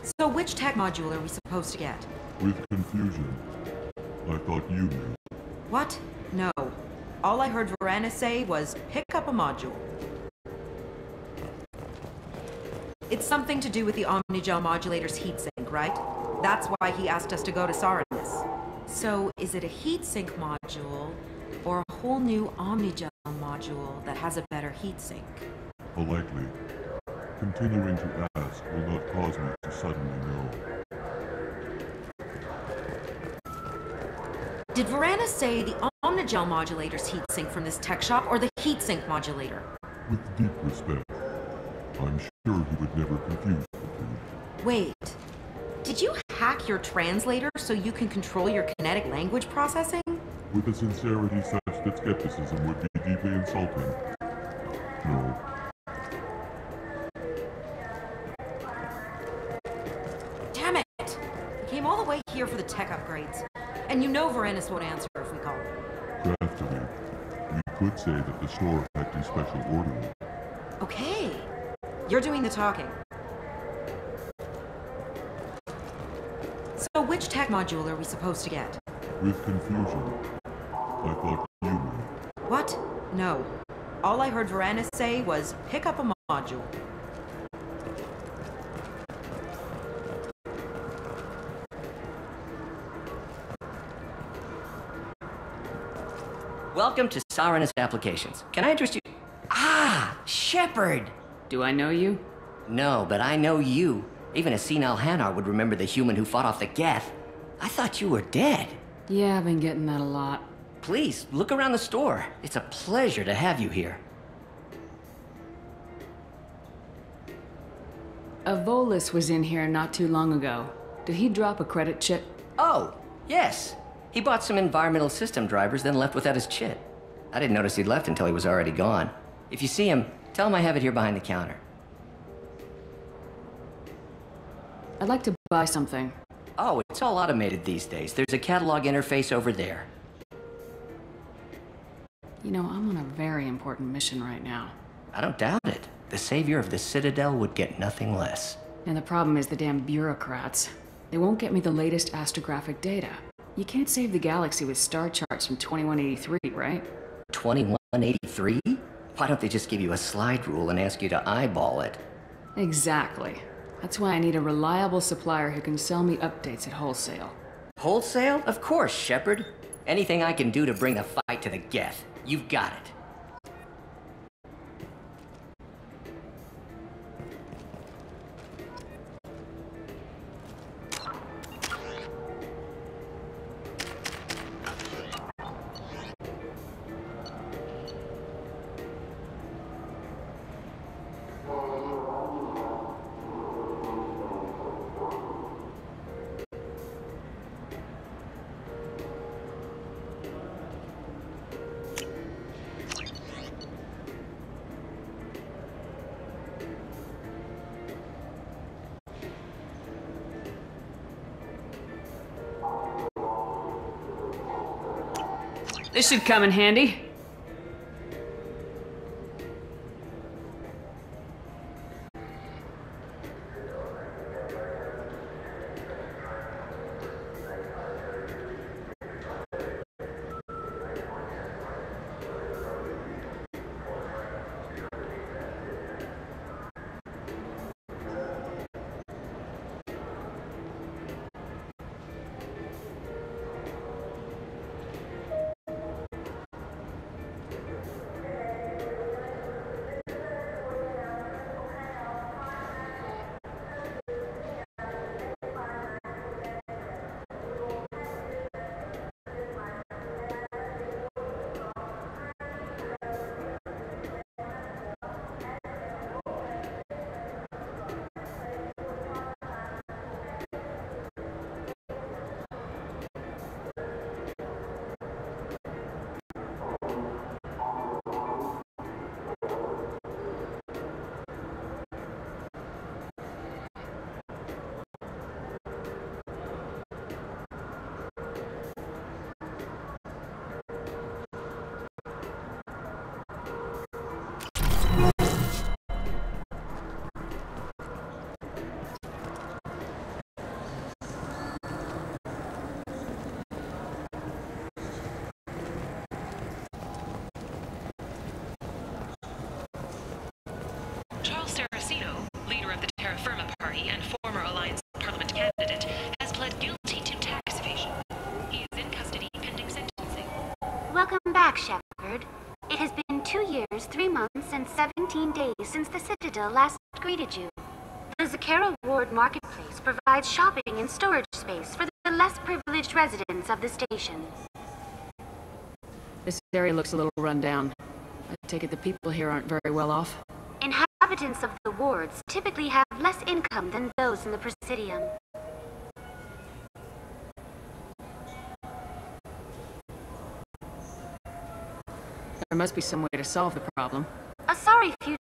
So which tech module are we supposed to get? With confusion. I thought you knew. What? No. All I heard Varanus say was, pick up a module. It's something to do with the Omnigel modulator's heatsink, right? That's why he asked us to go to Saranus. So, is it a heatsink module, or a whole new Omnigel module that has a better heatsink? Likely. Continuing to ask will not cause me to suddenly know. Did Varanus say the Omnigel modulator's heatsink from this tech shop, or the heatsink modulator? With deep respect, I'm sure he would never confuse the two. Wait. Did you hack your translator so you can control your kinetic language processing? With a sincerity such that skepticism would be deeply insulting. No. Damn it! We came all the way here for the tech upgrades. And you know Varanus won't answer if we call. Craftily, you could say that the store had to special ordering. Okay. You're doing the talking. So which tech module are we supposed to get? With confusion. I thought you knew. What? No. All I heard Varanus say was, pick up a module. Welcome to Saranus Applications. Can I interest you? Ah, Shepard! Do I know you? No, but I know you. Even a senile Hanar would remember the human who fought off the Geth. I thought you were dead. Yeah, I've been getting that a lot. Please, look around the store. It's a pleasure to have you here. A Volus was in here not too long ago. Did he drop a credit chip? Oh, yes. He bought some environmental system drivers, then left without his chit. I didn't notice he'd left until he was already gone. If you see him, tell him I have it here behind the counter. I'd like to buy something. Oh, it's all automated these days. There's a catalog interface over there. You know, I'm on a very important mission right now. I don't doubt it. The savior of the Citadel would get nothing less. And the problem is the damn bureaucrats. They won't get me the latest astrographic data. You can't save the galaxy with star charts from 2183, right? 2183? Why don't they just give you a slide rule and ask you to eyeball it? Exactly. That's why I need a reliable supplier who can sell me updates at wholesale. Wholesale? Of course, Shepard. Anything I can do to bring the fight to the Geth, you've got it. This should come in handy. back, Shepard. It has been 2 years, 3 months, and 17 days since the Citadel last greeted you. The Zakera Ward Marketplace provides shopping and storage space for the less privileged residents of the station. This area looks a little run down. I take it the people here aren't very well off. Inhabitants of the wards typically have less income than those in the Presidium. There must be some way to solve the problem. A sorry future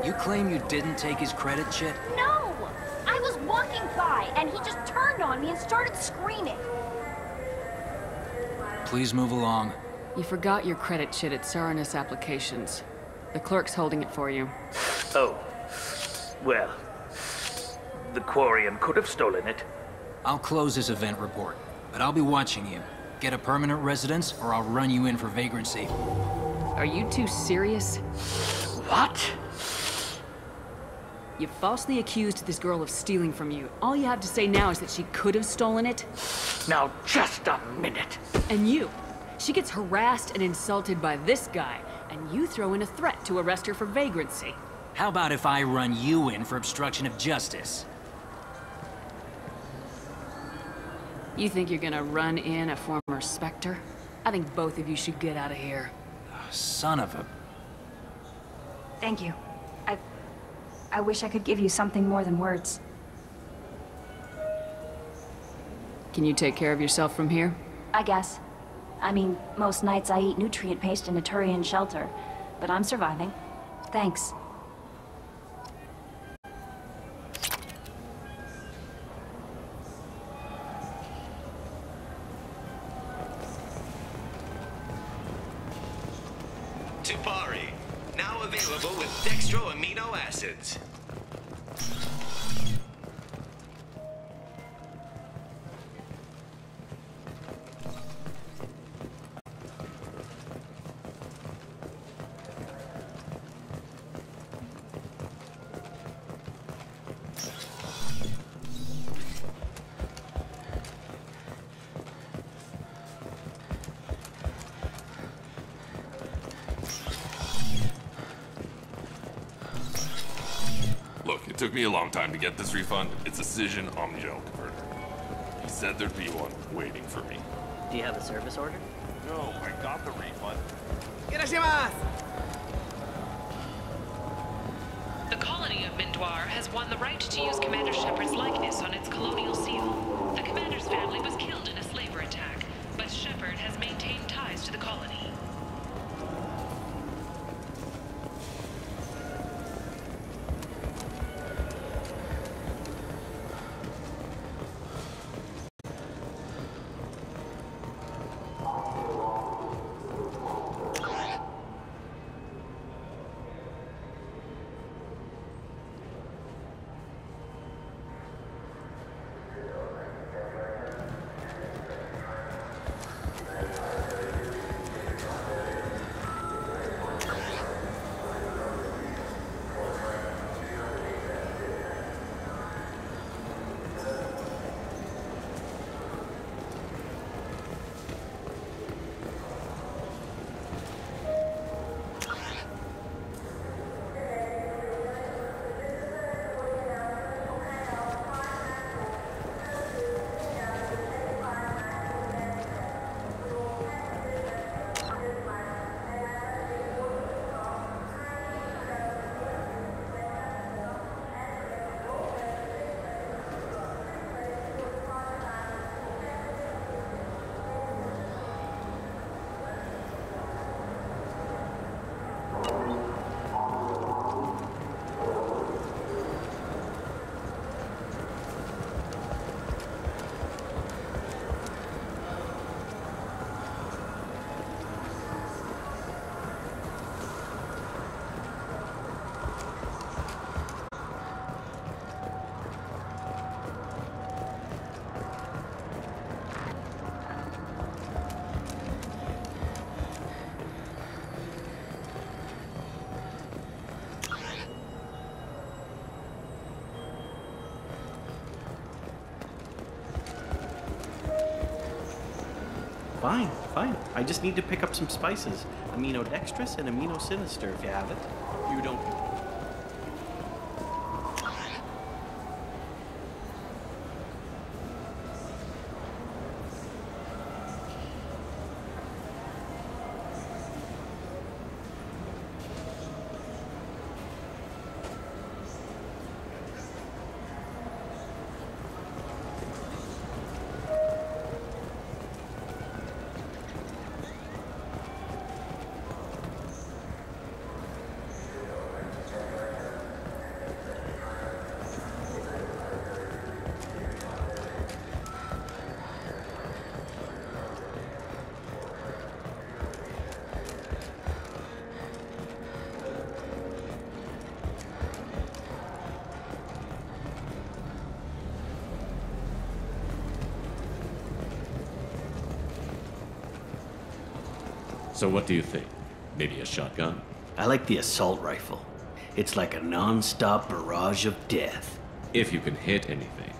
You claim you didn't take his credit, Chit? No! I was walking by, and he just turned on me and started screaming. Please move along. You forgot your credit Chit at Saranus Applications. The clerk's holding it for you. Oh. Well, the Quarium could have stolen it. I'll close this event report, but I'll be watching you. Get a permanent residence, or I'll run you in for vagrancy. Are you two serious? What? You falsely accused this girl of stealing from you. All you have to say now is that she could have stolen it. Now, just a minute. And you. She gets harassed and insulted by this guy, and you throw in a threat to arrest her for vagrancy. How about if I run you in for obstruction of justice? You think you're gonna run in a former Spectre? I think both of you should get out of here. Son of a... Thank you. I wish I could give you something more than words. Can you take care of yourself from here? I guess. I mean, most nights I eat nutrient paste in a Turian shelter, but I'm surviving. Thanks. Tupari, now available with dextro amino acids. Look, it took me a long time to get this refund. It's a Cision Omnigel converter. He said there'd be one waiting for me. Do you have a service order? No, I got the refund. The colony of Mindoir has won the right to use Commander Shepard's likeness on its colonial seal. The commander's family was killed in a slaver attack, but Shepard has maintained ties to the colony. Fine, fine. I just need to pick up some spices. Aminodextrous and aminosinister if you have it. You don't. So what do you think? Maybe a shotgun? I like the assault rifle. It's like a non-stop barrage of death. If you can hit anything.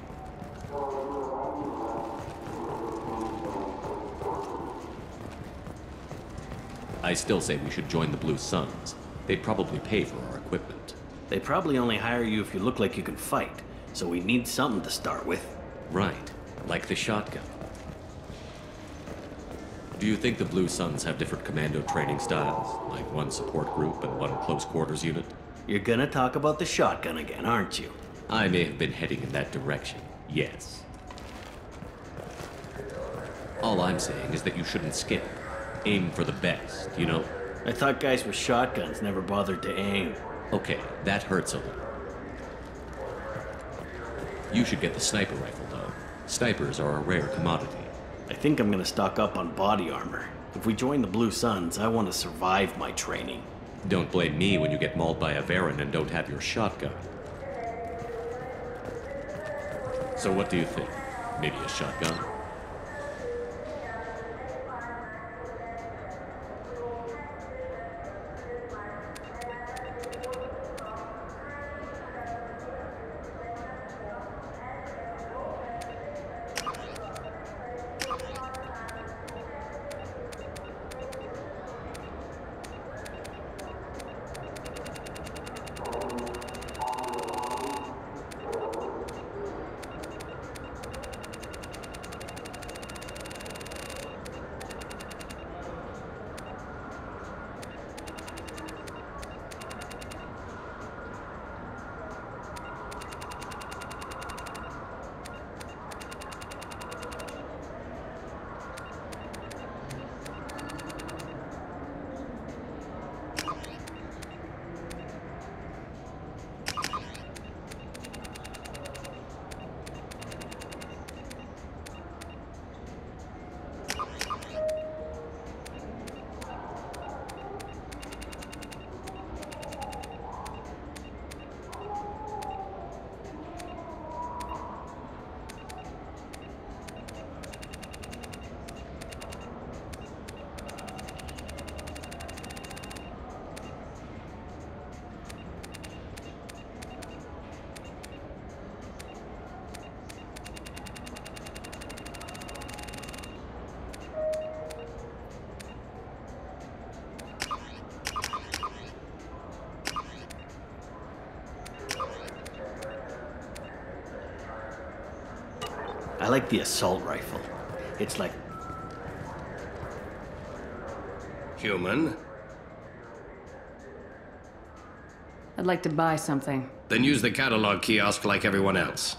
I still say we should join the Blue Suns. They'd probably pay for our equipment. They probably only hire you if you look like you can fight, so we need something to start with. Right, like the shotgun. Do you think the Blue Suns have different commando training styles? Like one support group and one close quarters unit? You're gonna talk about the shotgun again, aren't you? I may have been heading in that direction, yes. All I'm saying is that you shouldn't skip. Aim for the best, you know? I thought guys with shotguns never bothered to aim. Okay, that hurts a little. You should get the sniper rifle, though. Snipers are a rare commodity. I think I'm gonna stock up on body armor. If we join the Blue Suns, I want to survive my training. Don't blame me when you get mauled by a Varren and don't have your shotgun. So what do you think? Maybe a shotgun? I like the assault rifle. It's like... Human? I'd like to buy something. Then use the catalog kiosk like everyone else.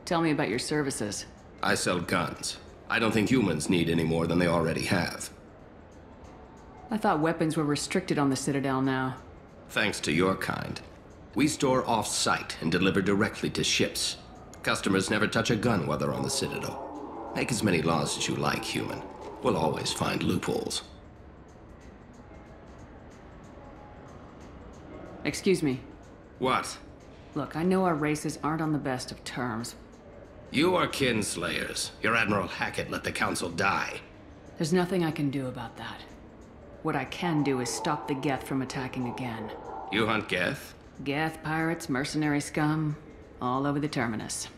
Tell me about your services. I sell guns. I don't think humans need any more than they already have. I thought weapons were restricted on the Citadel now. Thanks to your kind. We store off-site and deliver directly to ships. Customers never touch a gun while they're on the Citadel. Make as many laws as you like, human. We'll always find loopholes. Excuse me. What? Look, I know our races aren't on the best of terms. You are kinslayers. Your Admiral Hackett let the Council die. There's nothing I can do about that. What I can do is stop the Geth from attacking again. You hunt Geth? Geth, pirates, mercenary scum, all over the Terminus.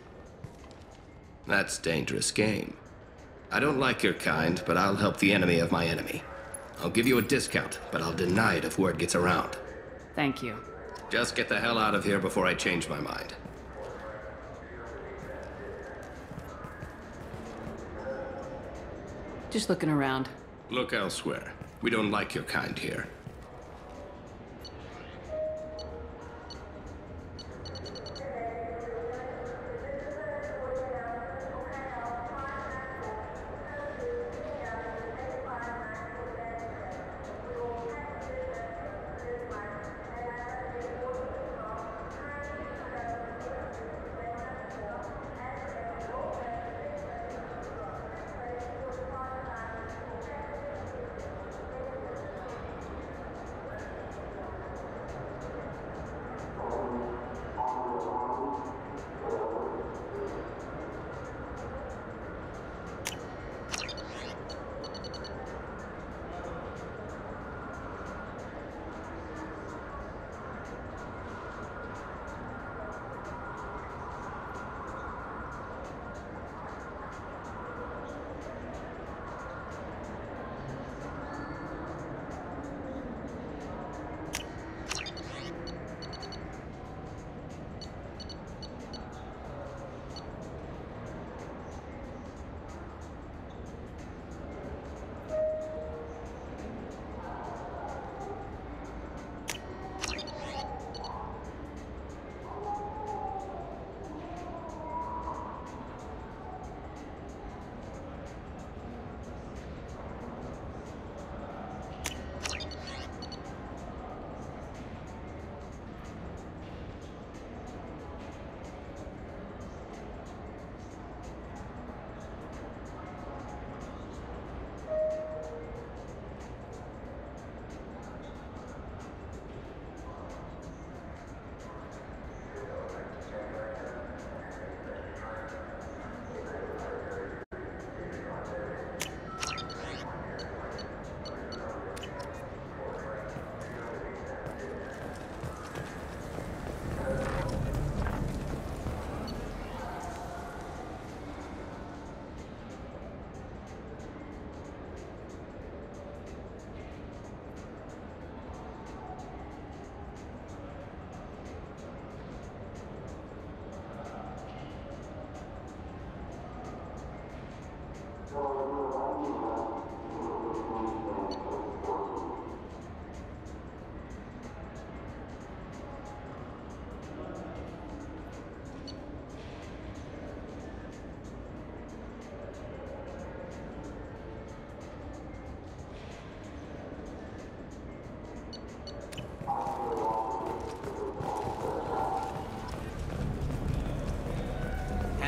That's dangerous game. I don't like your kind, but I'll help the enemy of my enemy. I'll give you a discount, but I'll deny it if word gets around. Thank you. Just get the hell out of here before I change my mind. Just looking around. Look elsewhere. We don't like your kind here.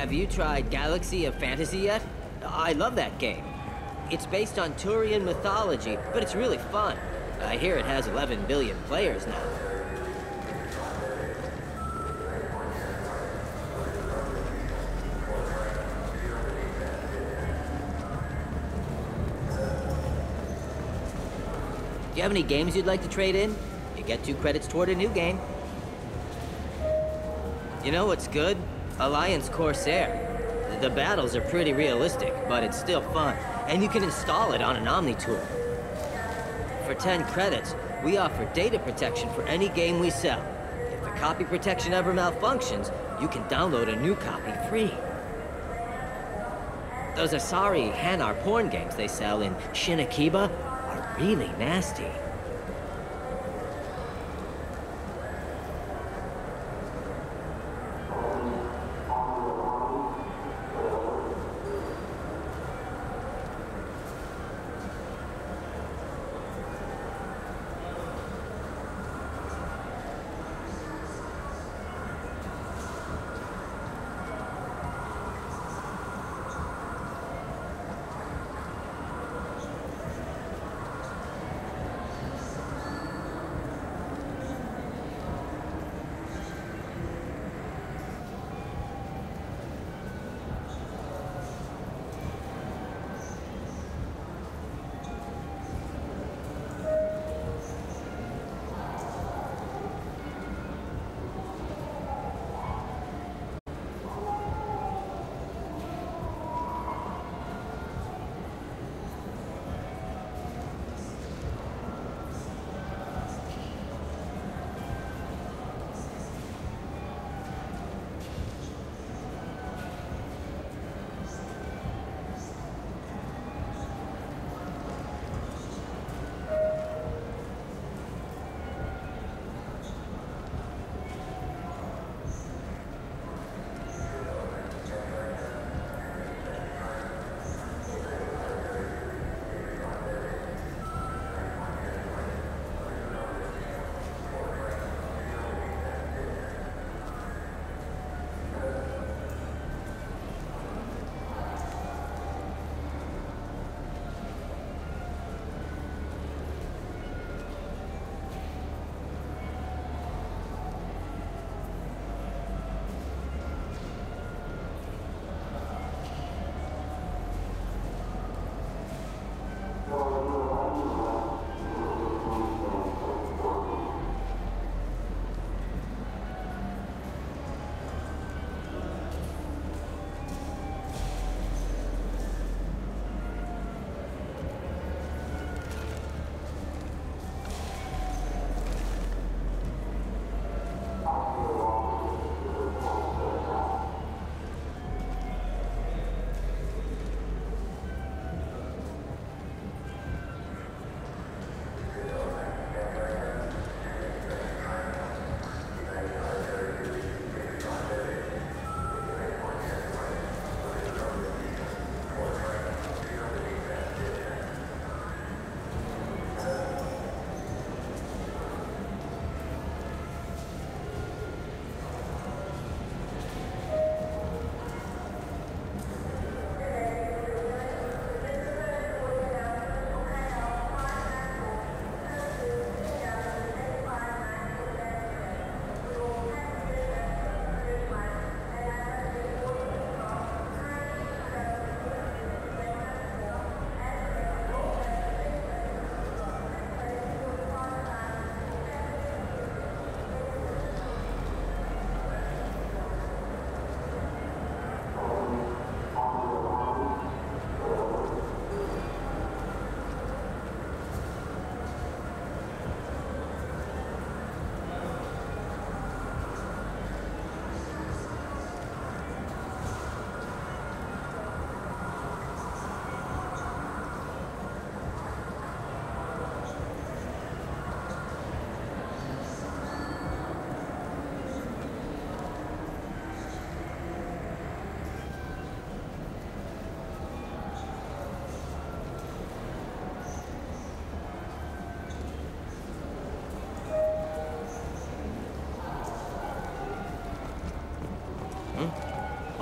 Have you tried Galaxy of Fantasy yet? I love that game. It's based on Turian mythology, but it's really fun. I hear it has 11 billion players now. Do you have any games you'd like to trade in? You get 2 credits toward a new game. You know what's good? Alliance Corsair. The battles are pretty realistic, but it's still fun, and you can install it on an Omni tool. For 10 credits, we offer data protection for any game we sell. If the copy protection ever malfunctions, you can download a new copy free. Those Asari Hanar porn games they sell in Shinakiba are really nasty.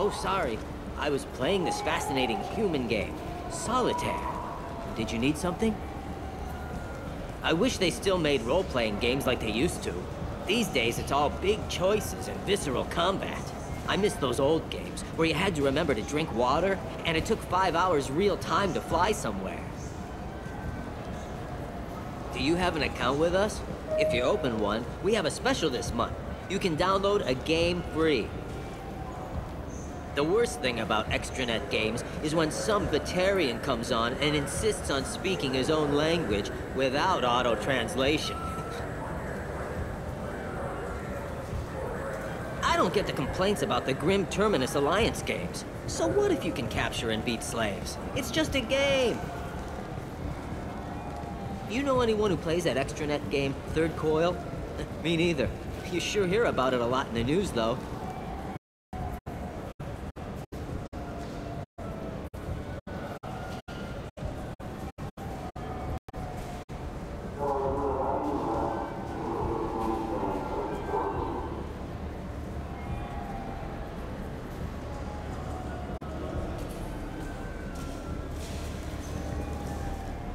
Oh, sorry. I was playing this fascinating human game, Solitaire. Did you need something? I wish they still made role-playing games like they used to. These days, it's all big choices and visceral combat. I miss those old games, where you had to remember to drink water, and it took 5 hours real time to fly somewhere. Do you have an account with us? If you open one, we have a special this month. You can download a game free. The worst thing about extranet games is when some Batarian comes on and insists on speaking his own language without auto-translation. I don't get the complaints about the Grim Terminus Alliance games. So what if you can capture and beat slaves? It's just a game! You know anyone who plays that extranet game, Third Coil? Me neither. You sure hear about it a lot in the news, though.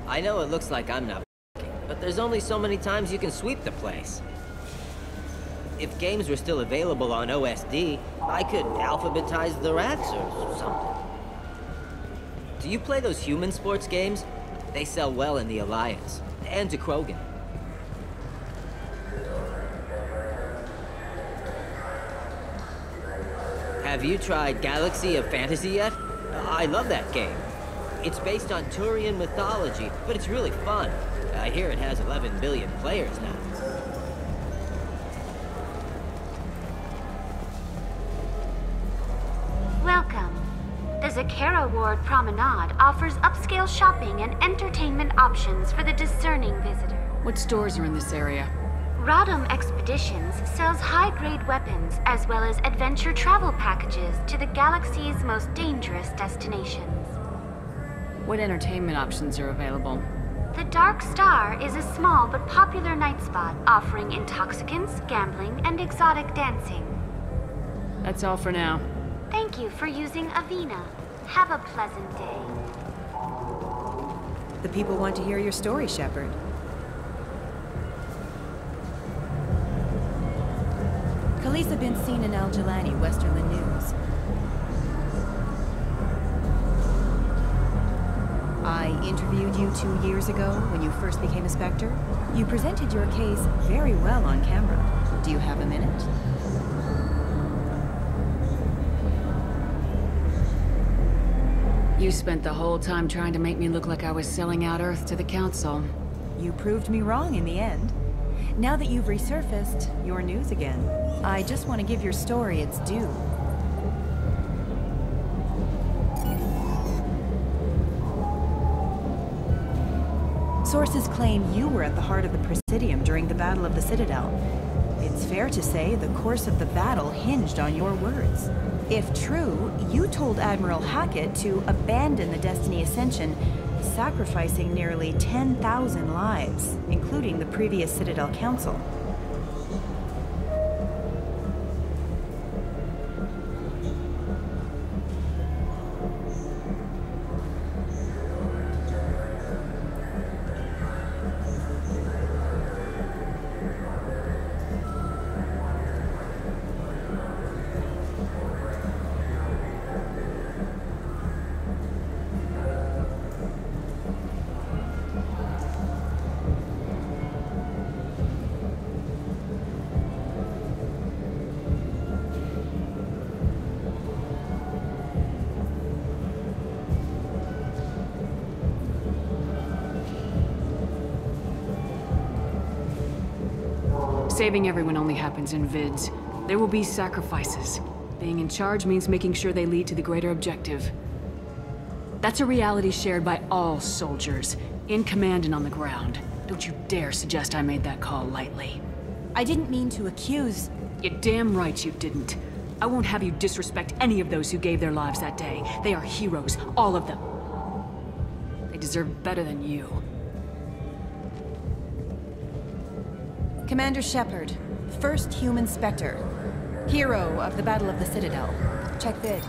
I know it looks like I'm not working, but there's only so many times you can sweep the place. If games were still available on OSD, I could alphabetize the rats or something. Do you play those human sports games? They sell well in the Alliance, and to Krogan. Have you tried Galaxy of Fantasy yet? I love that game. It's based on Turian mythology, but it's really fun. I hear it has 11 billion players now. Welcome. The Zakera Ward Promenade offers upscale shopping and entertainment options for the discerning visitor. What stores are in this area? Rodham Expeditions sells high-grade weapons as well as adventure travel packages to the galaxy's most dangerous destinations. What entertainment options are available? The Dark Star is a small but popular night spot offering intoxicants, gambling, and exotic dancing. That's all for now. Thank you for using Avina. Have a pleasant day. The people want to hear your story, Shepard. Khaleesa been seen in Al Jelani, Westerland News. I interviewed you 2 years ago when you first became a Spectre. You presented your case very well on camera. Do you have a minute? You spent the whole time trying to make me look like I was selling out Earth to the Council. You proved me wrong in the end. Now that you've resurfaced, you're news again. I just want to give your story its due. Sources claim you were at the heart of the Presidium during the Battle of the Citadel. It's fair to say the course of the battle hinged on your words. If true, you told Admiral Hackett to abandon the Destiny Ascension, sacrificing nearly 10,000 lives, including the previous Citadel Council. Saving everyone only happens in vids. There will be sacrifices. Being in charge means making sure they lead to the greater objective. That's a reality shared by all soldiers, in command and on the ground. Don't you dare suggest I made that call lightly. I didn't mean to accuse... You're damn right you didn't. I won't have you disrespect any of those who gave their lives that day. They are heroes, all of them. They deserve better than you. Commander Shepard, first human Spectre. Hero of the Battle of the Citadel. Check vid.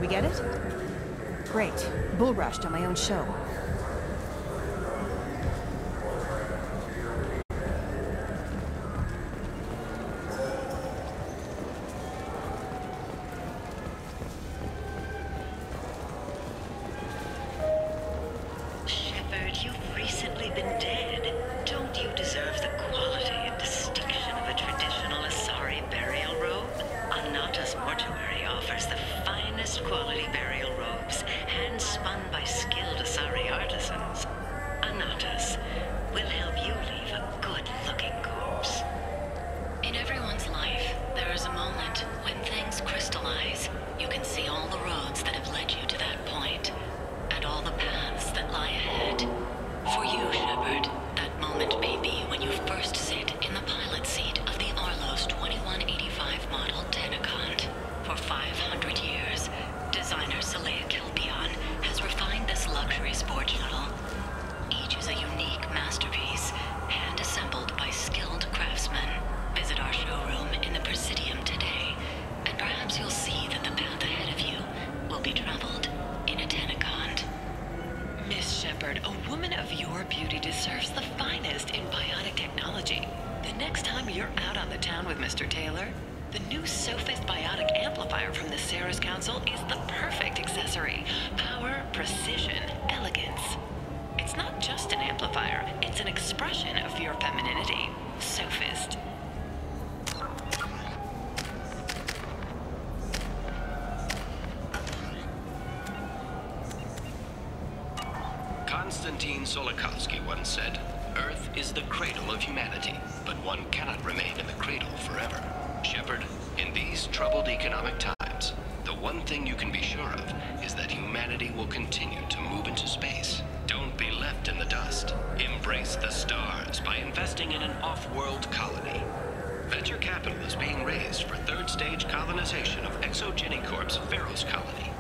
We get it? Great. Bull rushed on my own show. Shepard, you've recently been dead. Don't you deserve the quality and distinction of a traditional Asari burial robe? Anata's mortuary offers the finest quality burial robes, hand-spun by skilled Asari artisans. Anata's will help you leave a good-looking corpse. In everyone's life, there is a moment when things crystallize. You can see all the roads that have led you to that point, and all the paths that lie ahead. For you, Shepard, that moment may be when you first sit in the pilot seat of the Arlos 2185 model Tenacont. For 500 years, designer Saleha Kelpion has refined this luxury sport shuttle. Each is a unique masterpiece, hand-assembled by skilled craftsmen. Visit our showroom in the Presidium today, and perhaps you'll see that the path ahead of you will be traveled in a Tenacont. Miss Shepard, a woman of your beauty deserves the finest in biotic technology. The next time you're out on the town with Mr. Taylor, the new Sophist biotic amplifier from the Ceres Council is the perfect accessory. Power, precision, elegance. It's not just an amplifier, it's an expression of your femininity. Sophist. Konstantin Tsiolkovsky once said, "Earth is the cradle of humanity, but one cannot remain in the cradle forever." Shepard, in these troubled economic times, the one thing you can be sure of is that humanity will continue to move into space. Don't be left in the dust. Embrace the stars by investing in an off-world colony. Venture capital is being raised for third-stage colonization of Exogeny Corp's Pharos colony.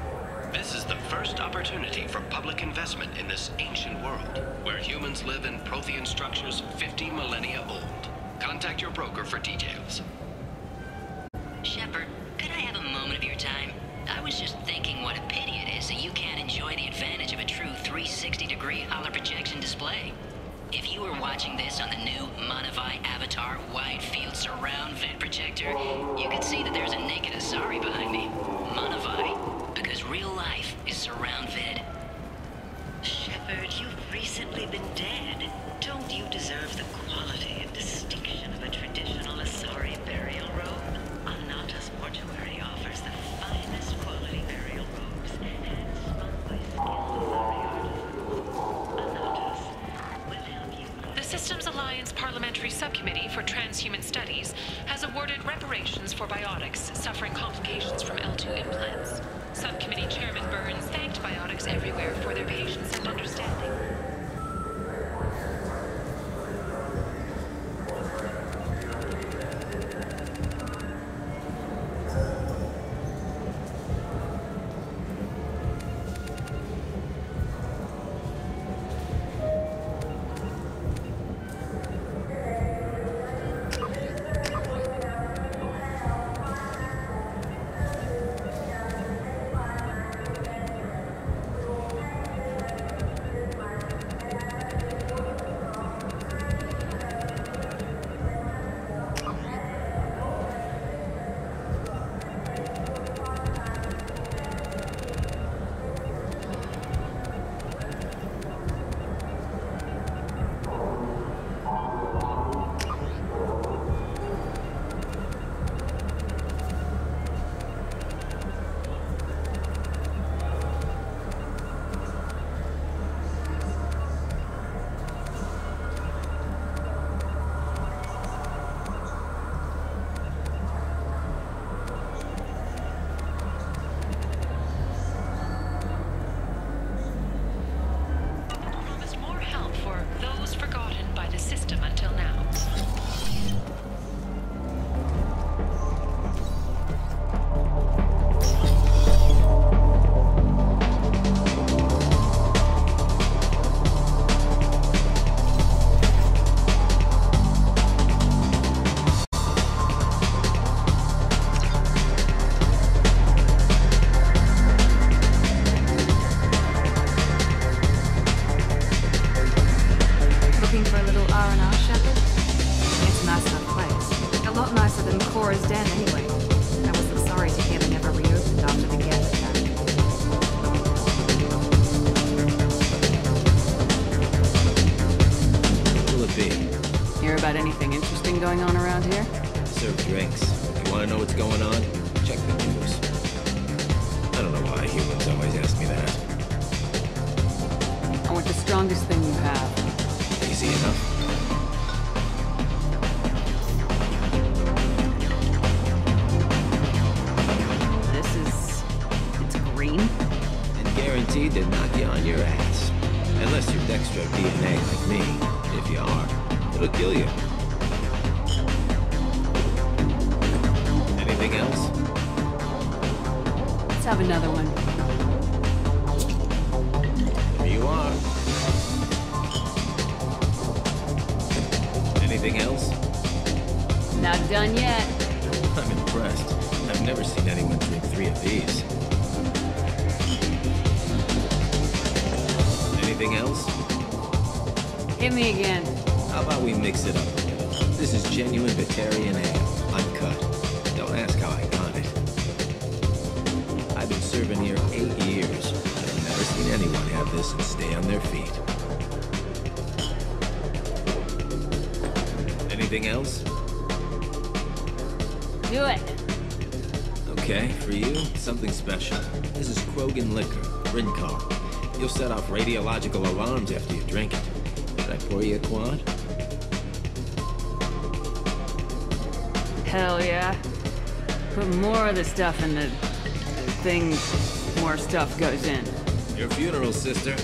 This is the first opportunity for public investment in this ancient world, where humans live in Prothean structures 50 millennia old. Contact your broker for details. Shepard, could I have a moment of your time? I was just thinking what a pity it is that you can't enjoy the advantage of a true 360-degree holo projection display. If you were watching this on the new Monavai Avatar Wide Field Surround Vid Projector, you could see that there's a naked Asari behind me. Monavai, because real life is surround vid. Shepard, you've recently been dead. Don't you deserve the quality and distinction of a traditional Asari burial robe? Anata's mortuary offers the finest quality burial robes, hand-spun by skilled Asari artisans. Anata's will help you. The Systems Alliance Parliamentary Subcommittee for Transhuman Studies has awarded reparations for biotics suffering complications from L2 implants. Subcommittee Chairman Burns thanked biotics everywhere for their patience and understanding. Looking for a little R&R, Shepard? It's a nice enough place. A lot nicer than Cora's den, anyway. I was sorry to hear they never reopened after the Geth attack. What'll it be? Hear about anything interesting going on around here? Serve drinks. You want to know what's going on? Check the news. I don't know why humans always ask me that. I want the strongest thing you have. Easy enough. It's green? And guaranteed to knock you on your ass. Unless you're Dextro DNA like me. If you are, it'll kill you. Anything else? Let's have another one. Here you are. Anything else? Not done yet. I'm impressed. I've never seen anyone drink 3 of these. Anything else? Hit me again. How about we mix it up a little? This is genuine Batarian ale, uncut. Don't ask how I got it. I've been serving here 8 years. I've never seen anyone have this and stay on their feet. Anything else? Do it. Okay, for you, something special. This is Krogan liquor, Rincar. You'll set off radiological alarms after you drink it. Should I pour you a quad? Hell yeah. Put more of the stuff in the thing, more stuff goes in. Your funeral, sister.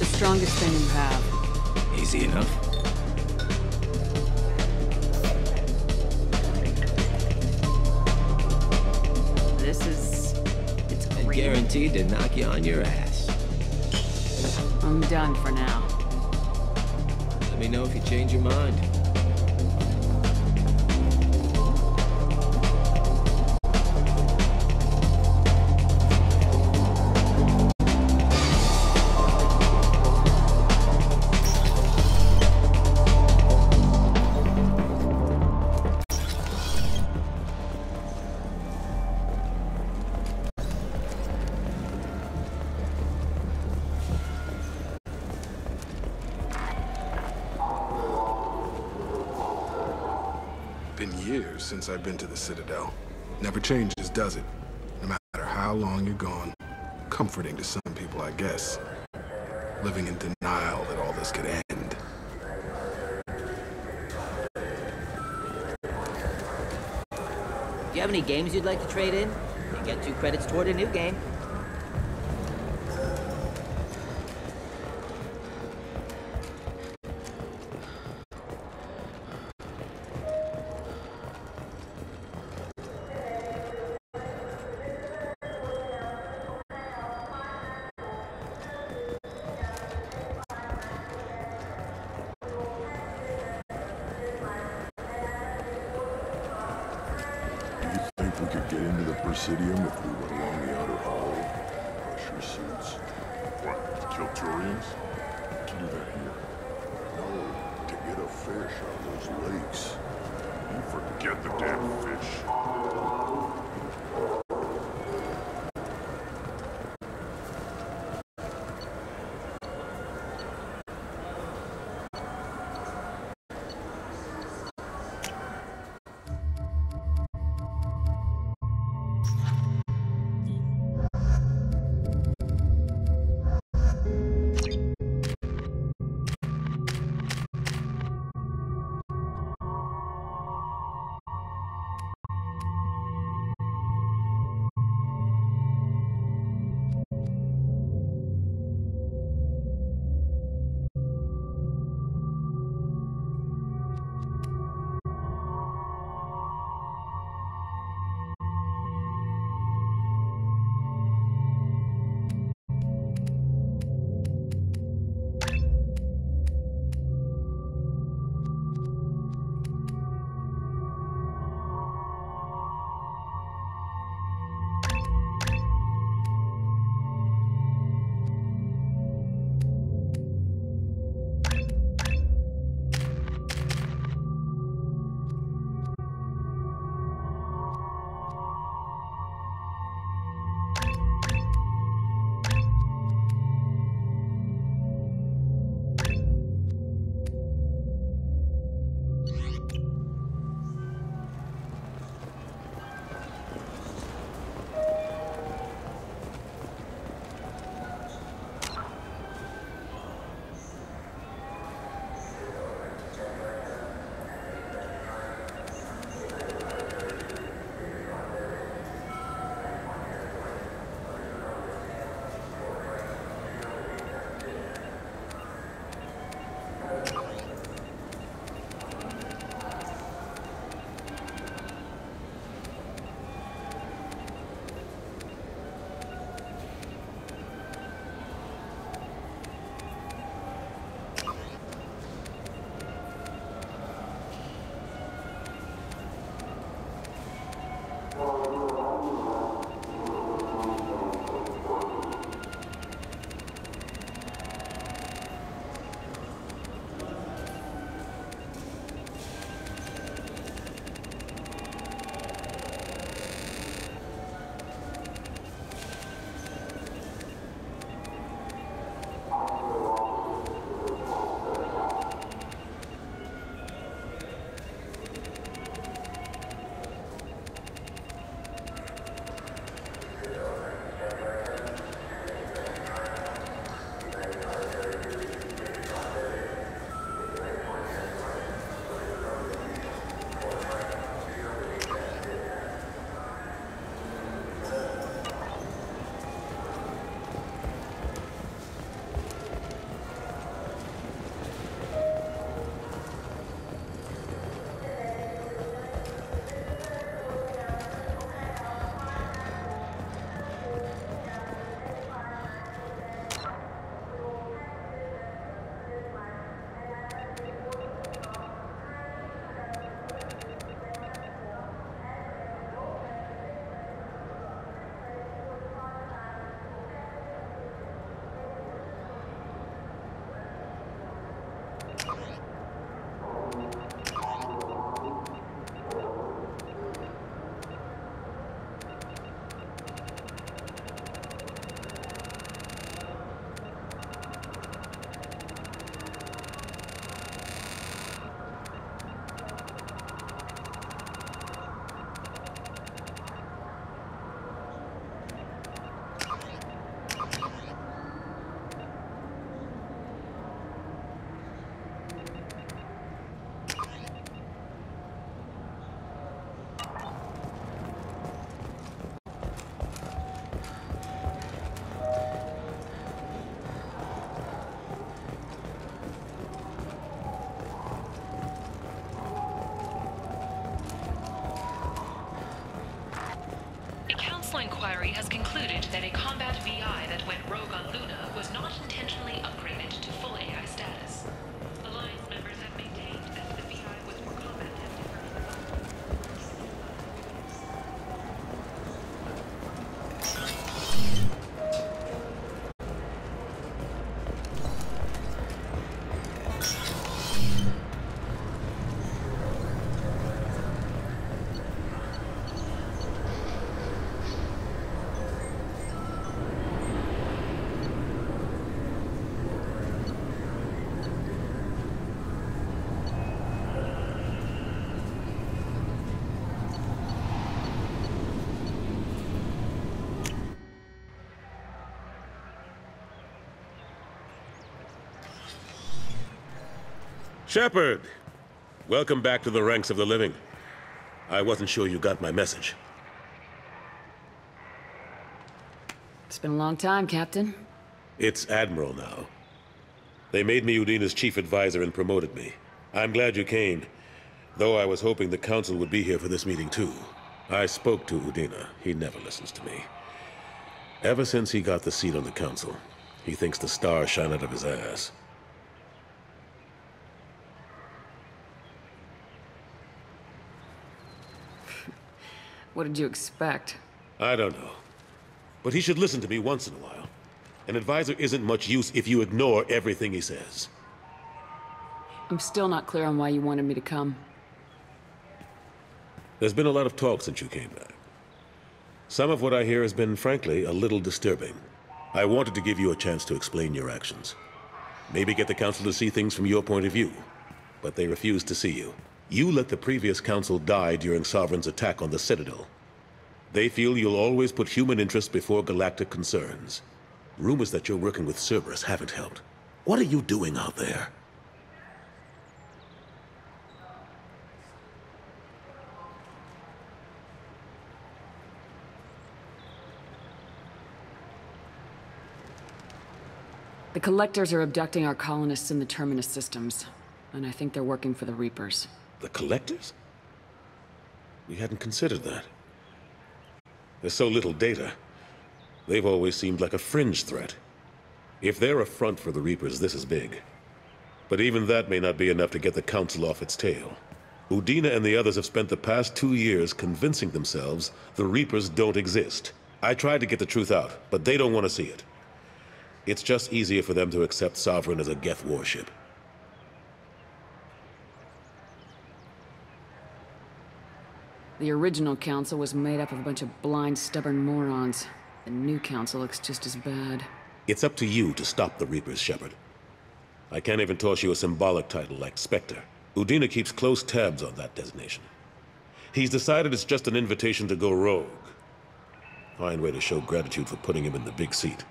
The strongest thing you have. Easy enough. This is... it's And great. guaranteed to knock you on your ass. I'm done for now. Let me know if you change your mind. Been years since I've been to the Citadel. Never changes, does it? No matter how long you're gone. Comforting to some people, I guess. Living in denial that all this could end. Do you have any games you'd like to trade in? You get 2 credits toward a new game. Think we could get into the Presidium if we went along the outer hall? Pressure suits. What, to kill Turians? To do that here? No, to get a fish out of those lakes. You forget the damn fish. inquiry has concluded that a combat VI that went rogue on Luna was not intentionally upgraded to full AI status. Alliance members have maintained that the VI was more combat Shepard! Welcome back to the ranks of the living. I wasn't sure you got my message. It's been a long time, Captain. It's Admiral now. They made me Udina's chief advisor and promoted me. I'm glad you came, though I was hoping the Council would be here for this meeting too. I spoke to Udina. He never listens to me. Ever since he got the seat on the Council, he thinks the stars shine out of his ass. What did you expect? I don't know. But he should listen to me once in a while. An advisor isn't much use if you ignore everything he says. I'm still not clear on why you wanted me to come. There's been a lot of talk since you came back. Some of what I hear has been, frankly, a little disturbing. I wanted to give you a chance to explain your actions. Maybe get the Council to see things from your point of view. But they refused to see you. You let the previous Council die during Sovereign's attack on the Citadel. They feel you'll always put human interests before galactic concerns. Rumors that you're working with Cerberus haven't helped. What are you doing out there? The Collectors are abducting our colonists in the Terminus systems, and I think they're working for the Reapers. The Collectors? We hadn't considered that. There's so little data. They've always seemed like a fringe threat. If they're a front for the Reapers, this is big. But even that may not be enough to get the Council off its tail. Udina and the others have spent the past 2 years convincing themselves the Reapers don't exist. I tried to get the truth out, but they don't want to see it. It's just easier for them to accept Sovereign as a Geth warship. The original Council was made up of a bunch of blind, stubborn morons. The new Council looks just as bad. It's up to you to stop the Reapers, Shepard. I can't even toss you a symbolic title like Spectre. Udina keeps close tabs on that designation. He's decided it's just an invitation to go rogue. Fine way to show gratitude for putting him in the big seat.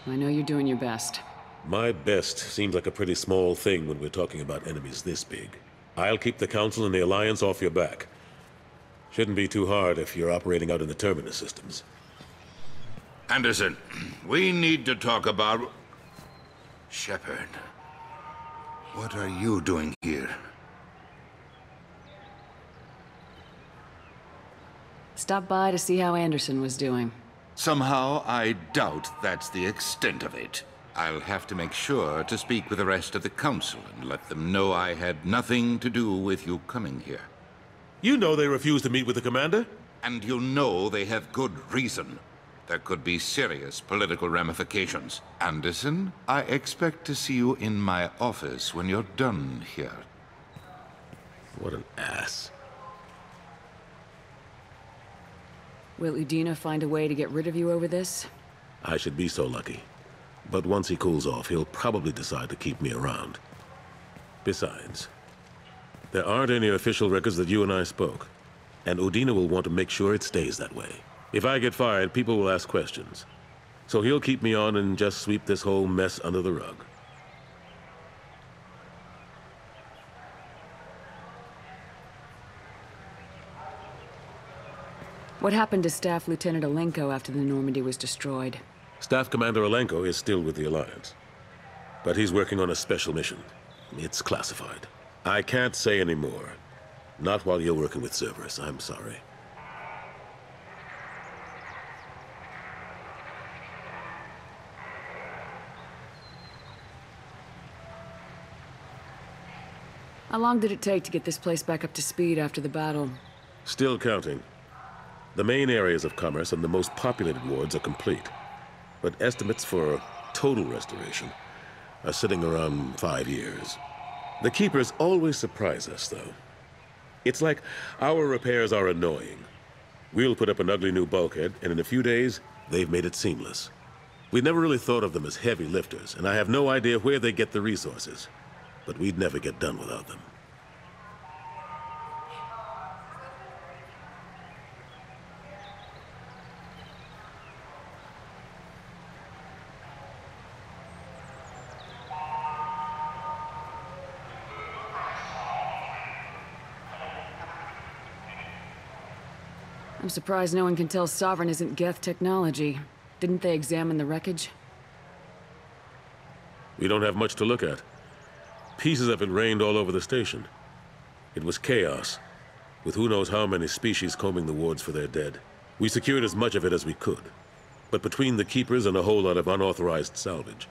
I know you're doing your best. My best seems like a pretty small thing when we're talking about enemies this big. I'll keep the Council and the Alliance off your back. Shouldn't be too hard if you're operating out in the Terminus systems. Anderson, we need to talk about... Shepard. What are you doing here? Stopped by to see how Anderson was doing. Somehow, I doubt that's the extent of it. I'll have to make sure to speak with the rest of the Council and let them know I had nothing to do with you coming here. You know they refused to meet with the Commander? And you know they have good reason. There could be serious political ramifications. Anderson, I expect to see you in my office when you're done here. What an ass. Will Udina find a way to get rid of you over this? I should be so lucky. But once he cools off, he'll probably decide to keep me around. Besides, there aren't any official records that you and I spoke. And Udina will want to make sure it stays that way. If I get fired, people will ask questions. So he'll keep me on and just sweep this whole mess under the rug. What happened to Staff Lieutenant Alenko after the Normandy was destroyed? Staff Commander Alenko is still with the Alliance. But he's working on a special mission. It's classified. I can't say any more. Not while you're working with Cerberus, I'm sorry. How long did it take to get this place back up to speed after the battle? Still counting. The main areas of commerce and the most populated wards are complete. But estimates for total restoration are sitting around 5 years. The Keepers always surprise us, though. It's like our repairs are annoying. We'll put up an ugly new bulkhead, and in a few days, they've made it seamless. We never really thought of them as heavy lifters, and I have no idea where they get the resources. But we'd never get done without them. I'm surprised no one can tell Sovereign isn't Geth technology. Didn't they examine the wreckage? We don't have much to look at. Pieces have been rained all over the station. It was chaos, with who knows how many species combing the wards for their dead. We secured as much of it as we could. But between the Keepers and a whole lot of unauthorized salvage,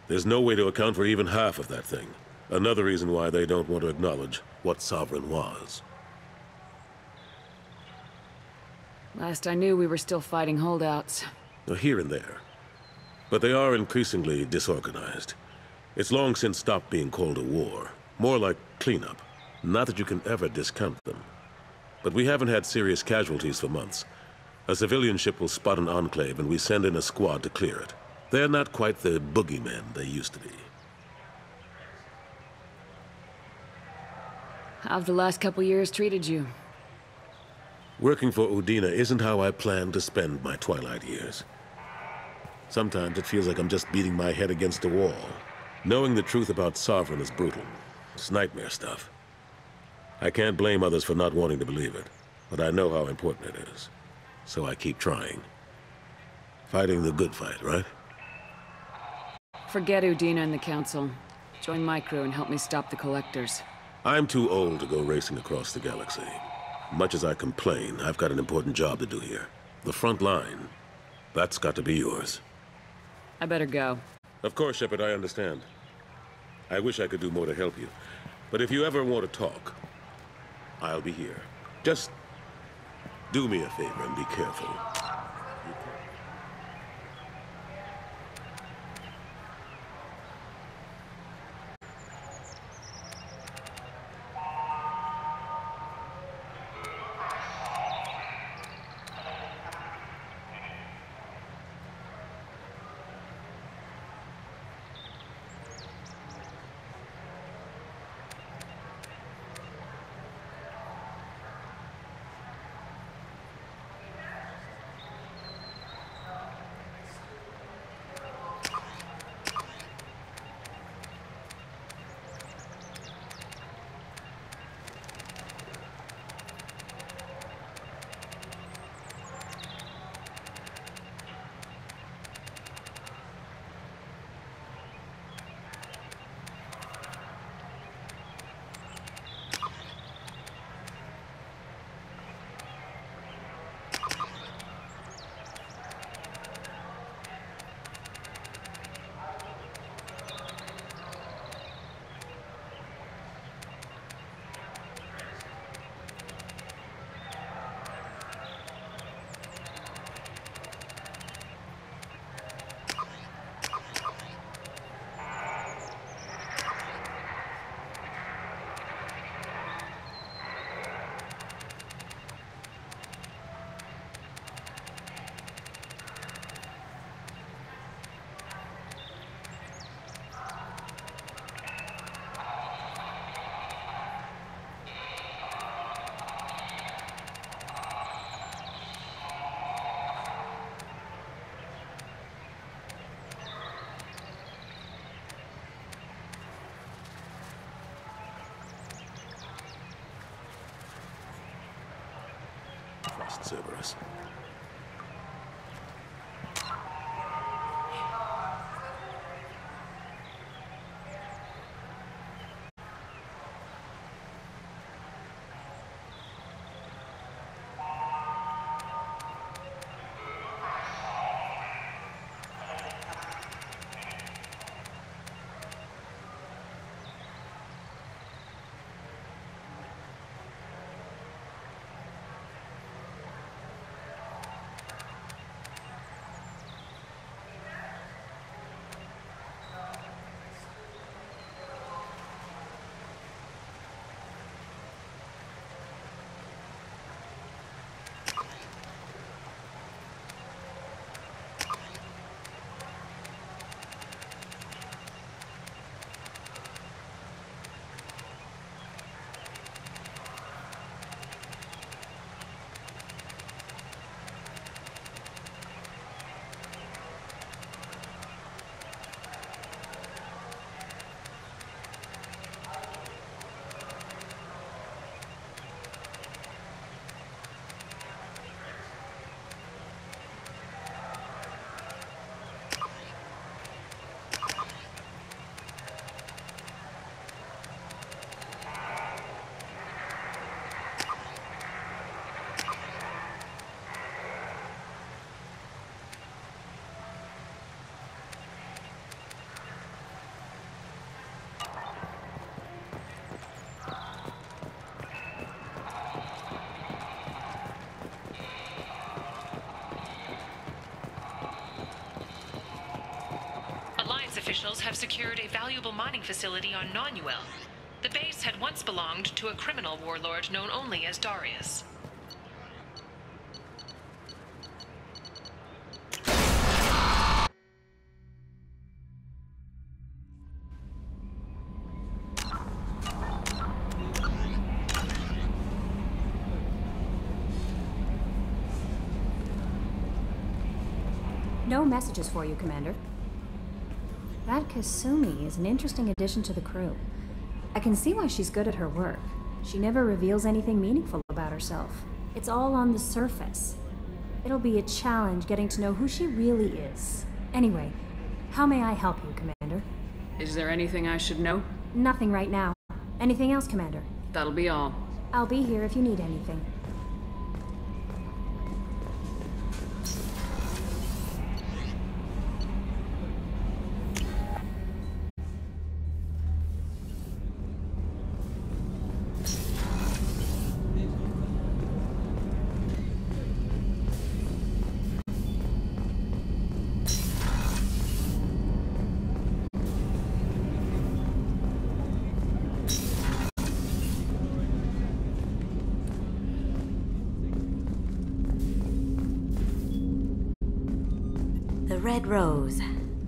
there's no way to account for even half of that thing. Another reason why they don't want to acknowledge what Sovereign was. Last I knew, we were still fighting holdouts. Here and there. But they are increasingly disorganized. It's long since stopped being called a war. More like cleanup. Not that you can ever discount them. But we haven't had serious casualties for months. A civilian ship will spot an enclave and we send in a squad to clear it. They're not quite the boogeymen they used to be. How've the last couple years treated you? Working for Udina isn't how I planned to spend my twilight years. Sometimes it feels like I'm just beating my head against a wall. Knowing the truth about Sovereign is brutal. It's nightmare stuff. I can't blame others for not wanting to believe it, but I know how important it is. So I keep trying. Fighting the good fight, right? Forget Udina and the Council. Join my crew and help me stop the Collectors. I'm too old to go racing across the galaxy. Much as I complain, I've got an important job to do here. The front line. That's got to be yours. I better go. Of course, Shepard, I understand. I wish I could do more to help you. But if you ever want to talk, I'll be here. Just do me a favor and be careful. Cerberus. officials have secured a valuable mining facility on Nonuel. The base had once belonged to a criminal warlord known only as Darius. No messages for you, Commander. That Kasumi is an interesting addition to the crew. I can see why she's good at her work. She never reveals anything meaningful about herself. It's all on the surface. It'll be a challenge getting to know who she really is. Anyway, how may I help you, Commander? Is there anything I should know? Nothing right now. Anything else, Commander? That'll be all. I'll be here if you need anything. The Red Rose.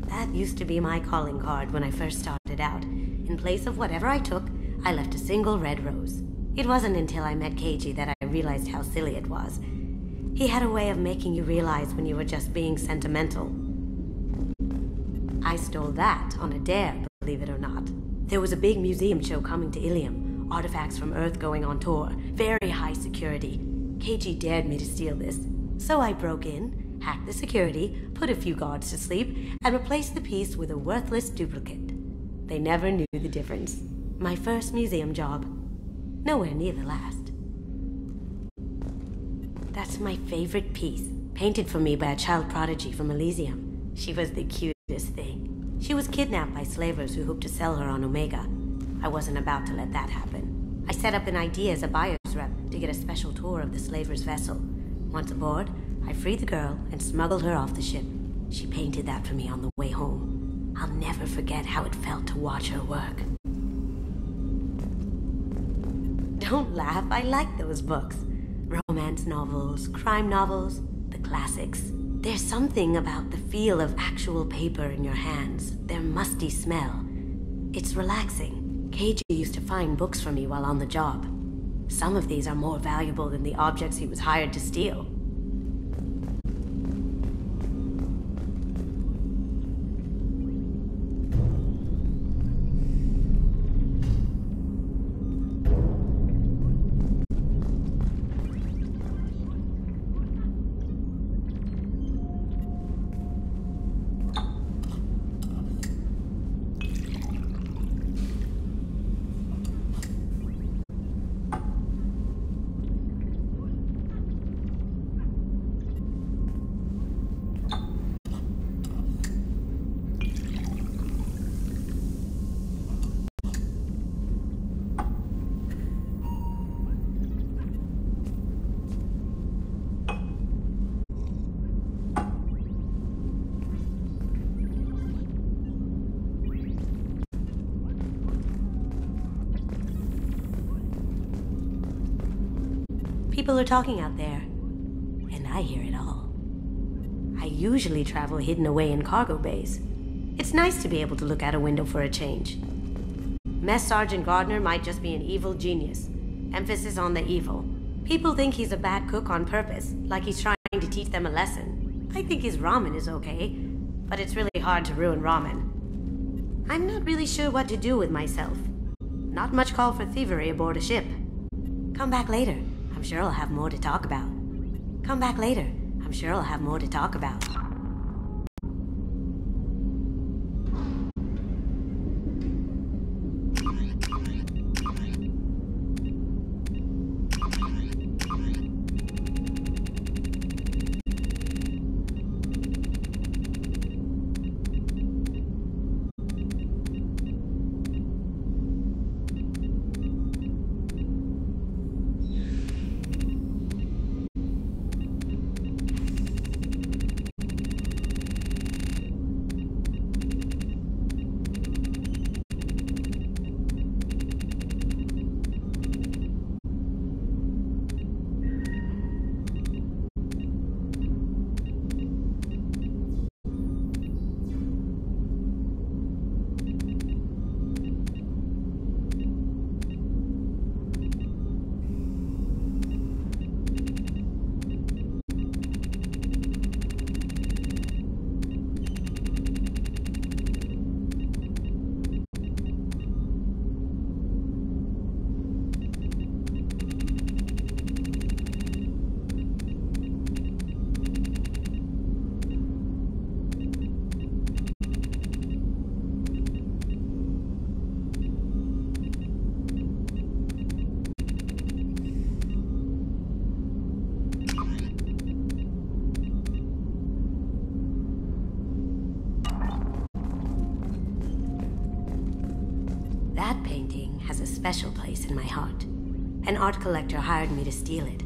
That used to be my calling card when I first started out. In place of whatever I took, I left a single red rose. It wasn't until I met Keiji that I realized how silly it was. He had a way of making you realize when you were just being sentimental. I stole that on a dare, believe it or not. There was a big museum show coming to Ilium. Artifacts from Earth going on tour. Very high security. Keiji dared me to steal this. So I broke in, hacked the security, put a few guards to sleep, and replaced the piece with a worthless duplicate. They never knew the difference. My first museum job. Nowhere near the last. That's my favorite piece, painted for me by a child prodigy from Elysium. She was the cutest thing. She was kidnapped by slavers who hoped to sell her on Omega. I wasn't about to let that happen. I set up an idea as a buyer's rep to get a special tour of the slaver's vessel. Once aboard, I freed the girl and smuggled her off the ship. She painted that for me on the way home. I'll never forget how it felt to watch her work. Don't laugh, I like those books. Romance novels, crime novels, the classics. There's something about the feel of actual paper in your hands, their musty smell. It's relaxing. Keiji used to find books for me while on the job. Some of these are more valuable than the objects he was hired to steal. People are talking out there, and I hear it all. I usually travel hidden away in cargo bays. It's nice to be able to look out a window for a change. Mess Sergeant Gardner might just be an evil genius. Emphasis on the evil. People think he's a bad cook on purpose, like he's trying to teach them a lesson. I think his ramen is okay, but it's really hard to ruin ramen. I'm not really sure what to do with myself. Not much call for thievery aboard a ship. Come back later. I'm sure I'll have more to talk about. Come back later. I'm sure I'll have more to talk about. That painting has a special place in my heart. An art collector hired me to steal it.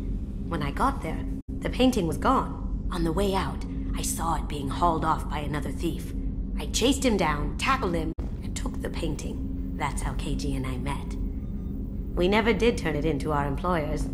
When I got there, the painting was gone. On the way out, I saw it being hauled off by another thief. I chased him down, tackled him, and took the painting. That's how KG and I met. We never did turn it in to our employers.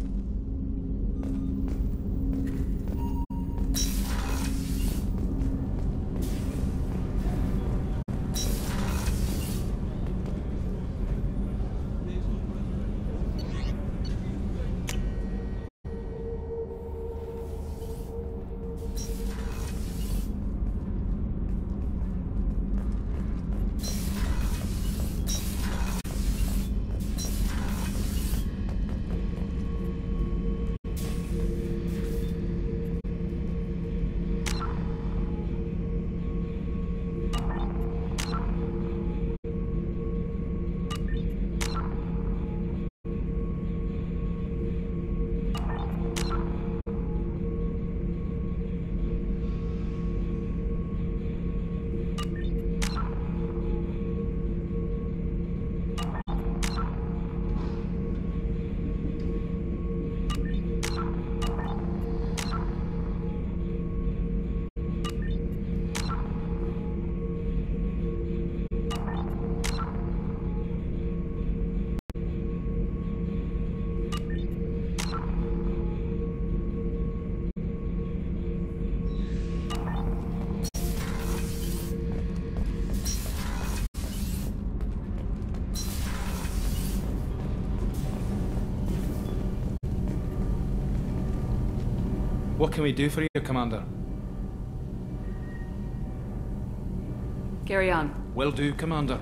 What can we do for you, Commander? Carry on. Will do, Commander.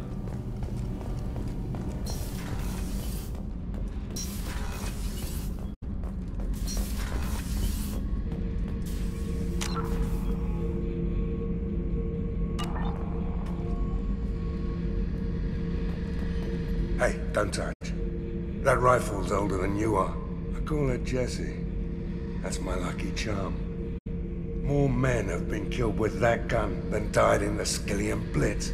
Hey, don't touch. That rifle's older than you are. I call it Jesse. That's my lucky charm. More men have been killed with that gun than died in the Skillian Blitz.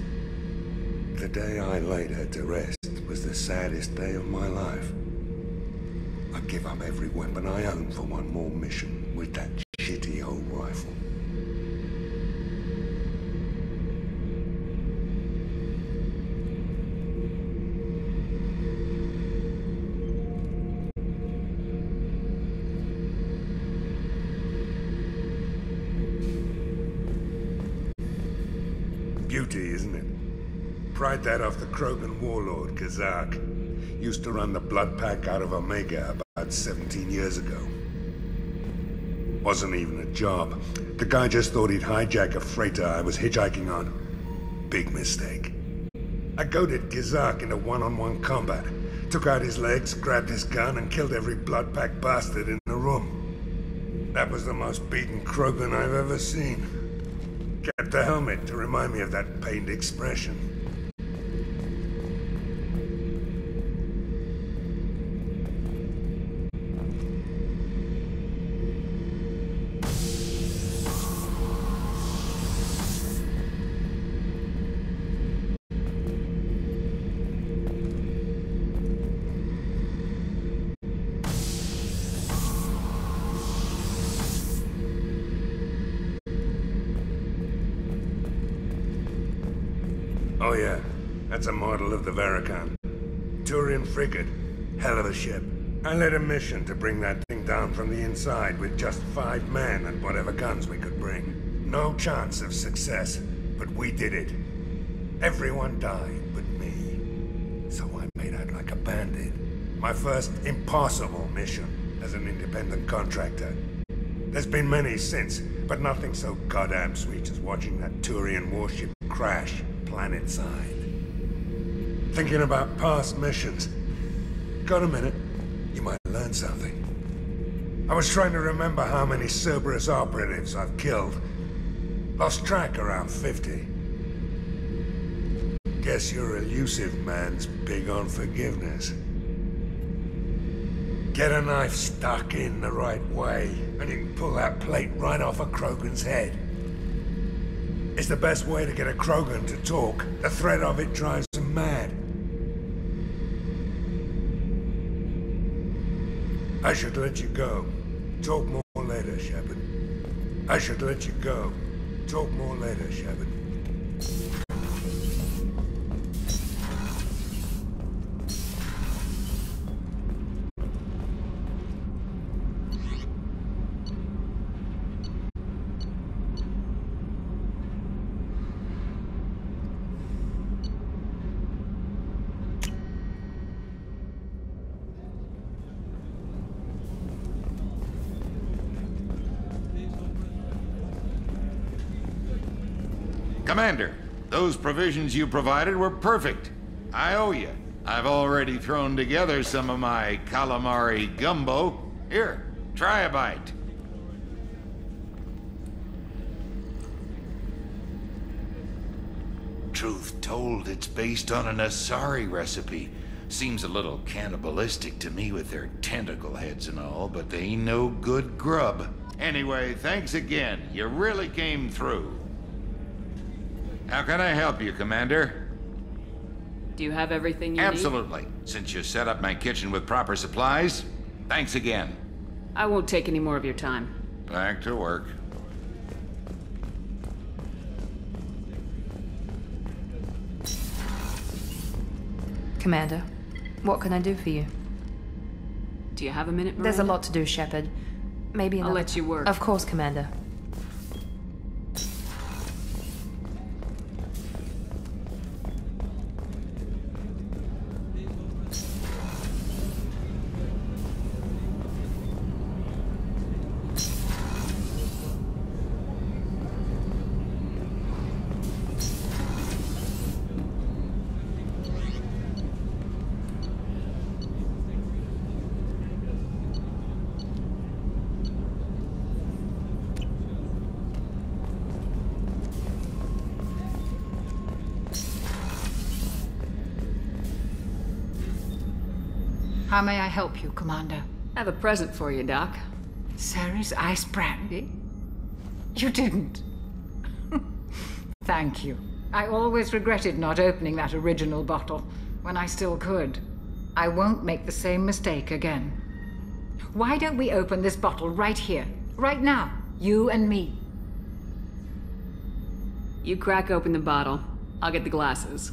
The day I laid her to rest was the saddest day of my life. I'd give up every weapon I own for one more mission with that shitty old rifle. Beauty, isn't it? Pried that off the Krogan warlord, Kazak. Used to run the Blood Pack out of Omega about 17 years ago. Wasn't even a job. The guy just thought he'd hijack a freighter I was hitchhiking on. Big mistake. I goaded Kazak into one-on-one combat. Took out his legs, grabbed his gun, and killed every Blood Pack bastard in the room. That was the most beaten Krogan I've ever seen. Kept a helmet to remind me of that pained expression. Oh yeah, that's a model of the Verikan. Turian frigate. Hell of a ship. I led a mission to bring that thing down from the inside with just 5 men and whatever guns we could bring. No chance of success, but we did it. Everyone died but me. So I made out like a bandit. My first impossible mission as an independent contractor. There's been many since, but nothing so goddamn sweet as watching that Turian warship crash planet-side. Thinking about past missions. Got a minute? You might learn something. I was trying to remember how many Cerberus operatives I've killed. Lost track around 50. Guess your elusive man's big on forgiveness. Get a knife stuck in the right way, and you can pull that plate right off a Krogan's head. It's the best way to get a Krogan to talk. The threat of it drives them mad. I should let you go. Talk more later, Shepard. I should let you go. Talk more later, Shepard. Commander, those provisions you provided were perfect. I owe you. I've already thrown together some of my calamari gumbo. Here, try a bite. Truth told, it's based on an Asari recipe. Seems a little cannibalistic to me with their tentacle heads and all, but they ain't no good grub. Anyway, thanks again. You really came through. How can I help you, Commander? Do you have everything you Absolutely. Since you set up my kitchen with proper supplies, thanks again. I won't take any more of your time. Back to work. Commander, what can I do for you? Do you have a minute, Miranda? There's a lot to do, Shepard. Maybe another I'll let you work. Of course, Commander. How may I help you, Commander? I have a present for you, Doc. Ceres ice brandy? You didn't. Thank you. I always regretted not opening that original bottle when I still could. I won't make the same mistake again. Why don't we open this bottle right here, right now, you and me? You crack open the bottle. I'll get the glasses.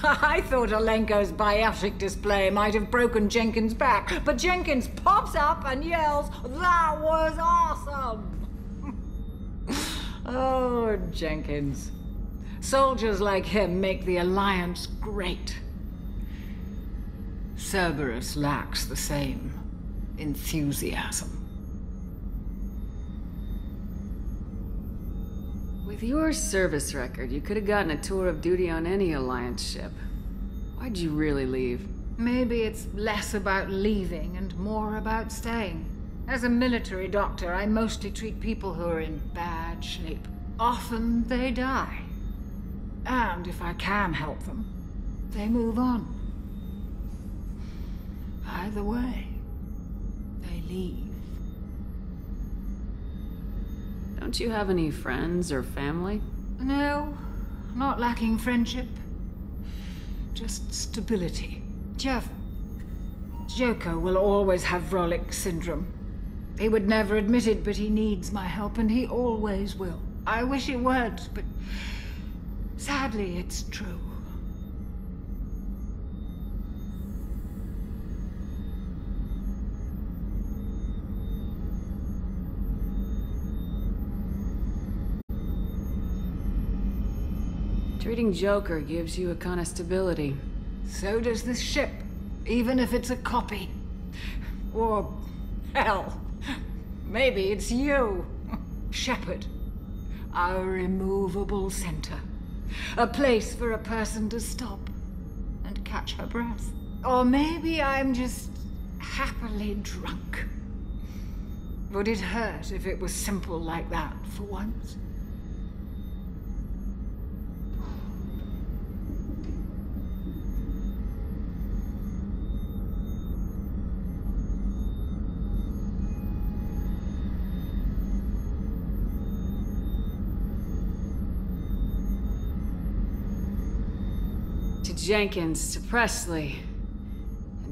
I thought Alenko's biotic display might have broken Jenkins' back, but Jenkins pops up and yells, "That was awesome!" Oh, Jenkins. Soldiers like him make the Alliance great. Cerberus lacks the same enthusiasm. With your service record, you could have gotten a tour of duty on any Alliance ship. Why'd you really leave? Maybe it's less about leaving and more about staying. As a military doctor, I mostly treat people who are in bad shape. Often they die. And if I can help them, they move on. Either way, they leave. Don't you have any friends or family? No, not lacking friendship. Just stability. Jeff, Joker will always have Vrolic syndrome. He would never admit it, but he needs my help, and he always will. I wish it weren't, but sadly, it's true. Treating Joker gives you a kind of stability. So does this ship, even if it's a copy. Or, hell, maybe it's you, Shepard. Our immovable center. A place for a person to stop and catch her breath. Or maybe I'm just happily drunk. Would it hurt if it was simple like that for once? To Jenkins, to Presley.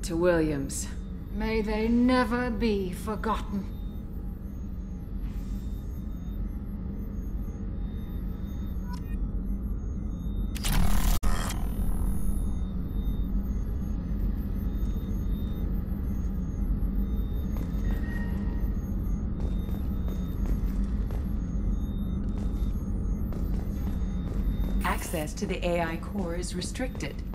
To Williams. May they never be forgotten. Access to the AI core is restricted.